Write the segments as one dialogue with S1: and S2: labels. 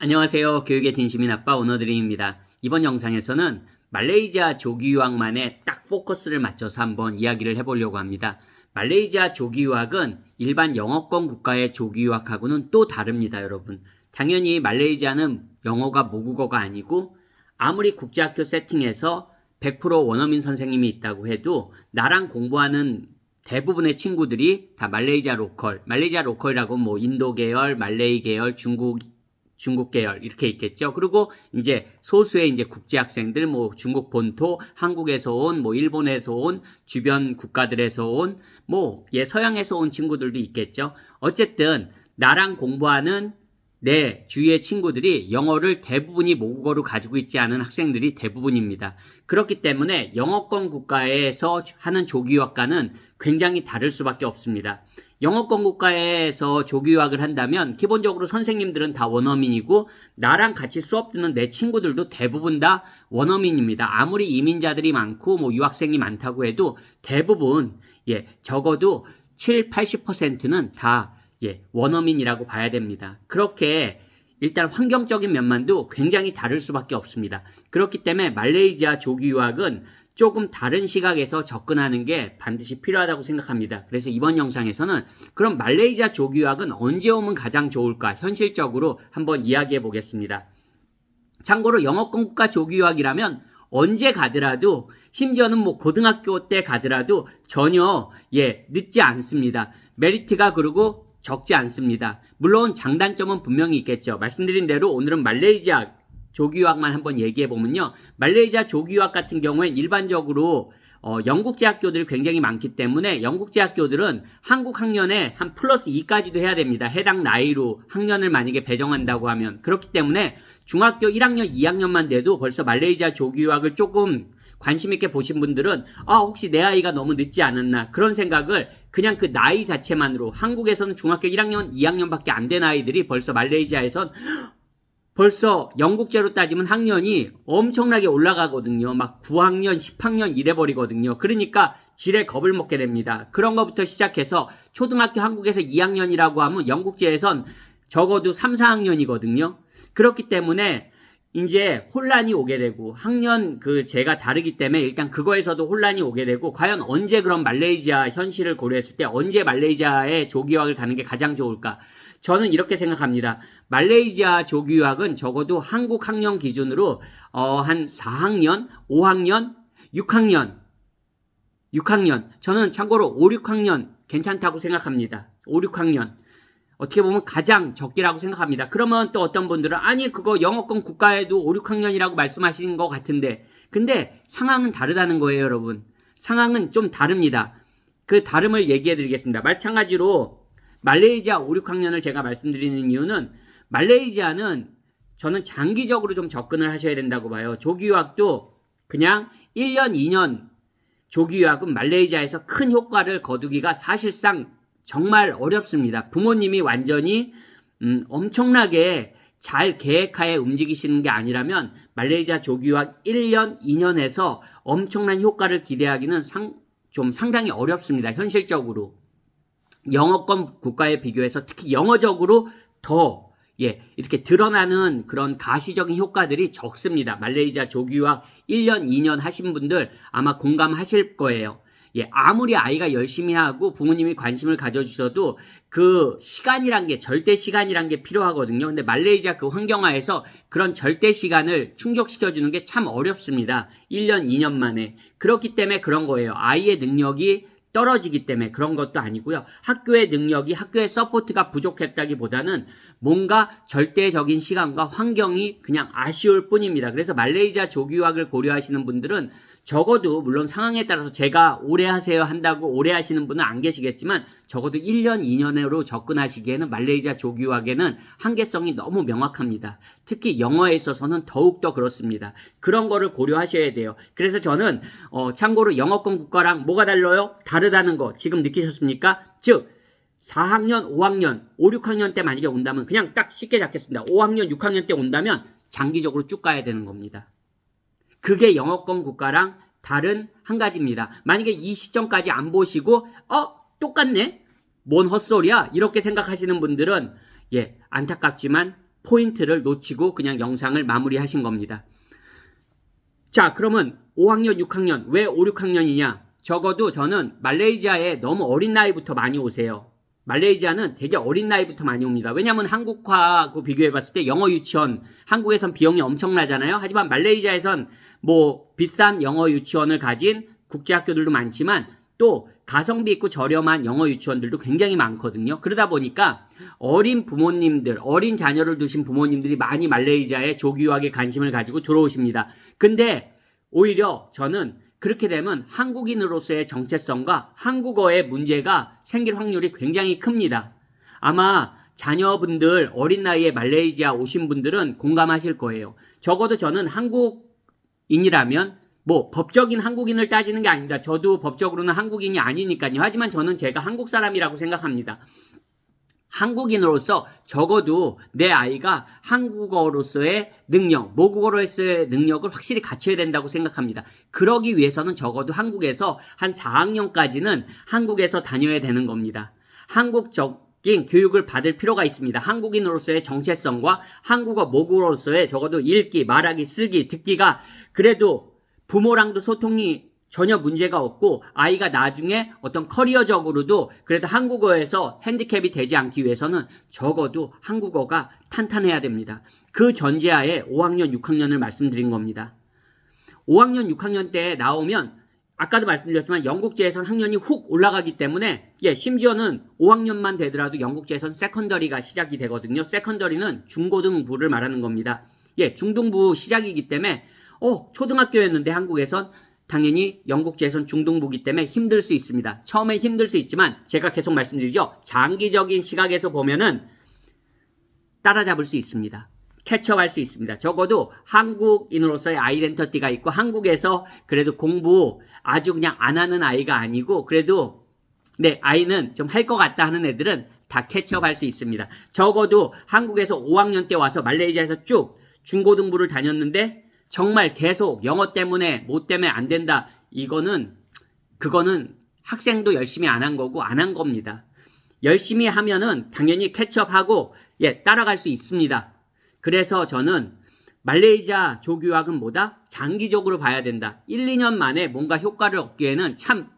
S1: 안녕하세요. 교육의 진심인 아빠 오너드림입니다. 이번 영상에서는 말레이시아 조기 유학만에 딱 포커스를 맞춰서 한번 이야기를 해보려고 합니다. 말레이시아 조기 유학은 일반 영어권 국가의 조기 유학하고는 또 다릅니다, 여러분. 당연히 말레이시아는 영어가 모국어가 아니고 아무리 국제학교 세팅에서 100% 원어민 선생님이 있다고 해도 나랑 공부하는 대부분의 친구들이 다 말레이시아 로컬이라고 뭐 인도 계열, 말레이 계열, 중국 계열 이렇게 있겠죠. 그리고 이제 소수의 이제 국제 학생들 뭐 중국 본토, 한국에서 온, 뭐 일본에서 온, 주변 국가들에서 온, 뭐 서양에서 온 친구들도 있겠죠. 어쨌든 나랑 공부하는 내 주위의 친구들이 영어를 대부분이 모국어로 가지고 있지 않은 학생들이 대부분입니다. 그렇기 때문에 영어권 국가에서 하는 조기 유학과는 굉장히 다를 수밖에 없습니다. 영어권 국가에서 조기 유학을 한다면 기본적으로 선생님들은 다 원어민이고 나랑 같이 수업 듣는 내 친구들도 대부분 다 원어민입니다. 아무리 이민자들이 많고 뭐 유학생이 많다고 해도 대부분 적어도 7, 80%는 다 원어민이라고 봐야 됩니다. 그렇게 일단 환경적인 면만도 굉장히 다를 수밖에 없습니다. 그렇기 때문에 말레이시아 조기 유학은 조금 다른 시각에서 접근하는 게 반드시 필요하다고 생각합니다. 그래서 이번 영상에서는 그럼 말레이시아 조기 유학은 언제 오면 가장 좋을까? 현실적으로 한번 이야기해 보겠습니다. 참고로 영어권 국가 조기 유학이라면 언제 가더라도 심지어는 뭐 고등학교 때 가더라도 전혀 늦지 않습니다. 메리트가 그리고 적지 않습니다. 물론 장단점은 분명히 있겠죠. 말씀드린 대로 오늘은 말레이시아 조기 유학만 한번 얘기해 보면요. 말레이시아 조기 유학 같은 경우엔 일반적으로 영국제 학교들이 굉장히 많기 때문에 영국제 학교들은 한국 학년에 한 플러스 2까지도 해야 됩니다. 해당 나이로 학년을 만약에 배정한다고 하면. 그렇기 때문에 중학교 1학년, 2학년만 돼도 벌써 말레이시아 조기 유학을 조금 관심 있게 보신 분들은 혹시 내 아이가 너무 늦지 않았나 그런 생각을 그냥 그 나이 자체만으로 한국에서는 중학교 1학년, 2학년밖에 안 된 아이들이 벌써 말레이시아에선 벌써 영국제로 따지면 학년이 엄청나게 올라가거든요. 막 9학년, 10학년 이래버리거든요. 그러니까 지레 겁을 먹게 됩니다. 그런 것부터 시작해서 초등학교 한국에서 2학년이라고 하면 영국제에선 적어도 3, 4학년이거든요. 그렇기 때문에 이제 혼란이 오게 되고 학년 제가 다르기 때문에 일단 그거에서도 혼란이 오게 되고 과연 언제 그런 말레이시아 현실을 고려했을 때 언제 말레이시아에 조기 유학을 가는 게 가장 좋을까? 저는 이렇게 생각합니다. 말레이시아 조기 유학은 적어도 한국 학년 기준으로 한 4학년, 5학년, 6학년 저는 참고로 5, 6학년 괜찮다고 생각합니다. 5, 6학년 어떻게 보면 가장 적기라고 생각합니다. 그러면 또 어떤 분들은 아니 그거 영어권 국가에도 5, 6학년이라고 말씀하시는 것 같은데 근데 상황은 다르다는 거예요, 여러분. 상황은 좀 다릅니다. 그 다름을 얘기해 드리겠습니다. 마찬가지로 말레이시아 5, 6학년을 제가 말씀드리는 이유는 말레이시아는 저는 장기적으로 좀 접근을 하셔야 된다고 봐요. 조기 유학도 그냥 1년, 2년 조기 유학은 말레이시아에서 큰 효과를 거두기가 사실상 정말 어렵습니다. 부모님이 완전히 엄청나게 잘 계획하에 움직이시는 게 아니라면 말레이시아 조기 유학 1년, 2년에서 엄청난 효과를 기대하기는 좀 상당히 어렵습니다. 현실적으로. 영어권 국가에 비교해서 특히 영어적으로 더 이렇게 드러나는 그런 가시적인 효과들이 적습니다. 말레이시아 조기 유학 1년, 2년 하신 분들 아마 공감하실 거예요. 아무리 아이가 열심히 하고 부모님이 관심을 가져주셔도 그 시간이란 게 절대 시간이란 게 필요하거든요. 근데 말레이시아 그 환경하에서 그런 절대 시간을 충족시켜주는 게 참 어렵습니다. 1년, 2년 만에. 그렇기 때문에 그런 거예요. 아이의 능력이 떨어지기 때문에 그런 것도 아니고요. 학교의 능력이 학교의 서포트가 부족했다기보다는 뭔가 절대적인 시간과 환경이 그냥 아쉬울 뿐입니다. 그래서 말레이시아 조기 유학을 고려하시는 분들은 적어도 물론 상황에 따라서 제가 오래 하세요 한다고 오래 하시는 분은 안 계시겠지만 적어도 1년, 2년으로 접근하시기에는 말레이시아 조기 유학에는 한계성이 너무 명확합니다. 특히 영어에 있어서는 더욱더 그렇습니다. 그런 거를 고려하셔야 돼요. 그래서 저는 참고로 영어권 국가랑 뭐가 달라요? 다르다는 거 지금 느끼셨습니까? 즉 4학년, 5학년, 5, 6학년 때 만약에 온다면 그냥 딱 쉽게 잡겠습니다. 5학년, 6학년 때 온다면 장기적으로 쭉 가야 되는 겁니다. 그게 영어권 국가랑 다른 한 가지입니다. 만약에 이 시점까지 안 보시고 똑같네? 뭔 헛소리야? 이렇게 생각하시는 분들은 안타깝지만 포인트를 놓치고 그냥 영상을 마무리하신 겁니다. 자, 그러면 5학년, 6학년, 왜 5, 6학년이냐? 적어도 저는 말레이시아에 너무 어린 나이부터 많이 오세요. 말레이시아는 되게 어린 나이부터 많이 옵니다. 왜냐하면 한국하고 비교해봤을 때 영어 유치원, 한국에선 비용이 엄청나잖아요. 하지만 말레이시아에선 뭐 비싼 영어 유치원을 가진 국제학교들도 많지만 또 가성비 있고 저렴한 영어 유치원들도 굉장히 많거든요. 그러다 보니까 어린 부모님들, 어린 자녀를 두신 부모님들이 많이 말레이시아에 조기 유학에 관심을 가지고 들어오십니다. 근데 오히려 저는 그렇게 되면 한국인으로서의 정체성과 한국어의 문제가 생길 확률이 굉장히 큽니다. 아마 자녀분들 어린 나이에 말레이시아 오신 분들은 공감하실 거예요. 적어도 저는 한국인이라면 뭐 법적인 한국인을 따지는 게 아닙니다. 저도 법적으로는 한국인이 아니니까요. 하지만 저는 제가 한국 사람이라고 생각합니다. 한국인으로서 적어도 내 아이가 한국어로서의 능력, 모국어로서의 능력을 확실히 갖춰야 된다고 생각합니다. 그러기 위해서는 적어도 한국에서 한 4학년까지는 한국에서 다녀야 되는 겁니다. 한국적인 교육을 받을 필요가 있습니다. 한국인으로서의 정체성과 한국어 모국어로서의 적어도 읽기, 말하기, 쓰기, 듣기가 그래도 부모랑도 소통이 전혀 문제가 없고 아이가 나중에 어떤 커리어적으로도 그래도 한국어에서 핸디캡이 되지 않기 위해서는 적어도 한국어가 탄탄해야 됩니다. 그 전제하에 5학년, 6학년을 말씀드린 겁니다. 5학년, 6학년 때 나오면 아까도 말씀드렸지만 영국제에선 학년이 훅 올라가기 때문에 심지어는 5학년만 되더라도 영국제에선 세컨더리가 시작이 되거든요. 세컨더리는 중고등부를 말하는 겁니다. 중등부 시작이기 때문에 초등학교였는데 한국에선 당연히 영국제에선 중등부기 때문에 힘들 수 있습니다. 처음에 힘들 수 있지만 제가 계속 말씀드리죠. 장기적인 시각에서 보면은 따라잡을 수 있습니다. 캐치업할 수 있습니다. 적어도 한국인으로서의 아이덴티티가 있고 한국에서 그래도 공부 아주 그냥 안 하는 아이가 아니고 그래도 내 아이는 좀 할 것 같다 하는 애들은 다 캐치업할 수 있습니다. 적어도 한국에서 5학년 때 와서 말레이시아에서 쭉 중고등부를 다녔는데 정말 계속 영어 때문에 뭐 때문에 안 된다. 그거는 학생도 열심히 안 한 거고 안 한 겁니다. 열심히 하면은 당연히 캐치업하고 따라갈 수 있습니다. 그래서 저는 말레이시아 조교학은 뭐다? 장기적으로 봐야 된다. 1, 2년 만에 뭔가 효과를 얻기에는 참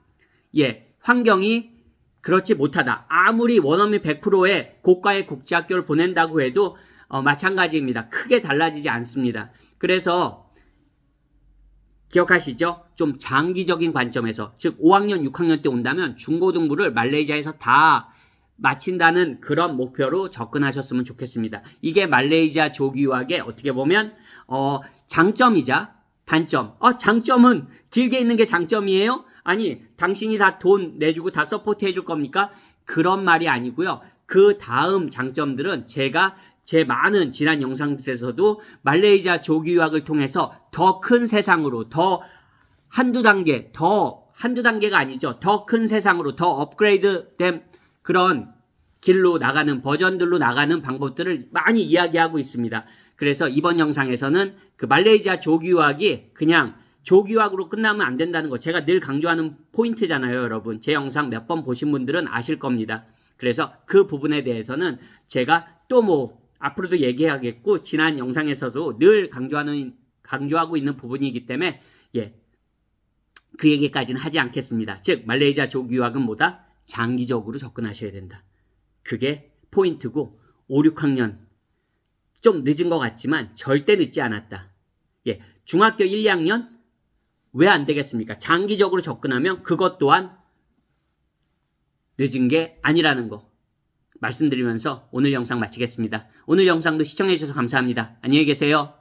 S1: 환경이 그렇지 못하다. 아무리 원어민 100%의 고가의 국제학교를 보낸다고 해도 마찬가지입니다. 크게 달라지지 않습니다. 그래서 기억하시죠? 좀 장기적인 관점에서 즉 5학년, 6학년 때 온다면 중고등부를 말레이시아에서 다 마친다는 그런 목표로 접근하셨으면 좋겠습니다. 이게 말레이시아 조기유학의 어떻게 보면 장점이자 단점. 장점은 길게 있는 게 장점이에요? 아니 당신이 다 돈 내주고 다 서포트 해줄 겁니까? 그런 말이 아니고요. 그 다음 장점들은 제가 제 많은 지난 영상들에서도 말레이시아 조기 유학을 통해서 더 큰 세상으로 한두 단계가 아니죠. 더 큰 세상으로 더 업그레이드된 그런 길로 나가는 버전들로 나가는 방법들을 많이 이야기하고 있습니다. 그래서 이번 영상에서는 그 말레이시아 조기 유학이 그냥 조기 유학으로 끝나면 안 된다는 거 제가 늘 강조하는 포인트잖아요, 여러분. 제 영상 몇 번 보신 분들은 아실 겁니다. 그래서 그 부분에 대해서는 제가 또 앞으로도 얘기하겠고 지난 영상에서도 늘 강조하고 있는 부분이기 때문에 그 얘기까지는 하지 않겠습니다. 즉 말레이시아 조기 유학은 뭐다? 장기적으로 접근하셔야 된다. 그게 포인트고 5, 6학년 좀 늦은 것 같지만 절대 늦지 않았다. 중학교 1, 2학년 왜 안 되겠습니까? 장기적으로 접근하면 그것 또한 늦은 게 아니라는 거 말씀드리면서 오늘 영상 마치겠습니다. 오늘 영상도 시청해주셔서 감사합니다. 안녕히 계세요.